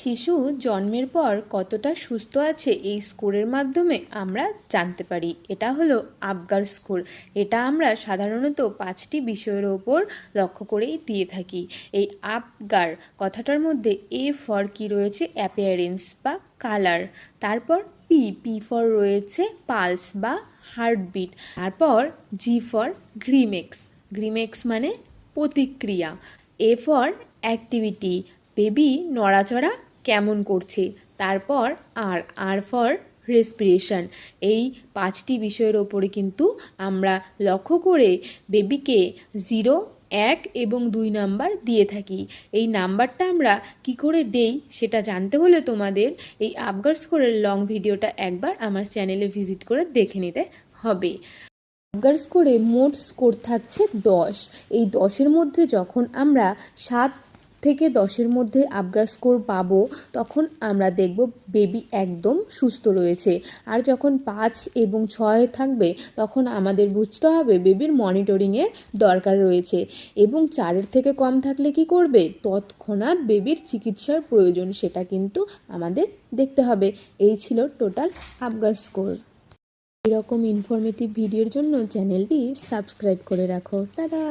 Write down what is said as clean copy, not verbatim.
শিশু জন্মের পর কতটা সুস্থ আছে এই স্কোরের মাধ্যমে আমরা জানতে পারি। এটা হলো আবগার স্কোর। এটা আমরা সাধারণত 5টি বিষয়ের ওপর লক্ষ্য করেই দিয়ে থাকি। এই আবগার কথাটার মধ্যে এ ফর কি রয়েছে, অ্যাপিয়ারেন্স বা কালার। তারপর পি ফর রয়েছে পালস বা হার্টবিট। তারপর জি ফর গ্রিমেক্স। গ্রিমেক্স মানে প্রতিক্রিয়া। এ ফর অ্যাক্টিভিটি, বেবি নড়াচড়া কেমন করছে। তারপর আর ফর রেসপিরেশন। এই 5টি বিষয়ের ওপরে কিন্তু আমরা লক্ষ্য করে বেবিকে 0, 1 এবং 2 নাম্বার দিয়ে থাকি। এই নাম্বারটা আমরা কি করে দেই সেটা জানতে হলে তোমাদের এই আবগার স্কোরের লং ভিডিওটা একবার আমার চ্যানেলে ভিজিট করে দেখে নিতে হবে। আবগার স্কোরে মোট স্কোর থাকছে 10। এই 10-এর মধ্যে যখন আমরা 7 থেকে 10-এর মধ্যে আবগার স্কোর পাবো তখন আমরা দেখব বেবি একদম সুস্থ রয়েছে। আর যখন 5 এবং 6 থাকবে তখন আমাদের বুঝতে হবে বেবির মনিটরিংয়ের দরকার রয়েছে। এবং 4-এর থেকে কম থাকলে কি করবে, তৎক্ষণাৎ বেবির চিকিৎসার প্রয়োজন, সেটা কিন্তু আমাদের দেখতে হবে। এই ছিল টোটাল আবগার স্কোর। এরকম ইনফরমেটিভ ভিডিওর জন্য চ্যানেলটি সাবস্ক্রাইব করে রাখো। টাটা।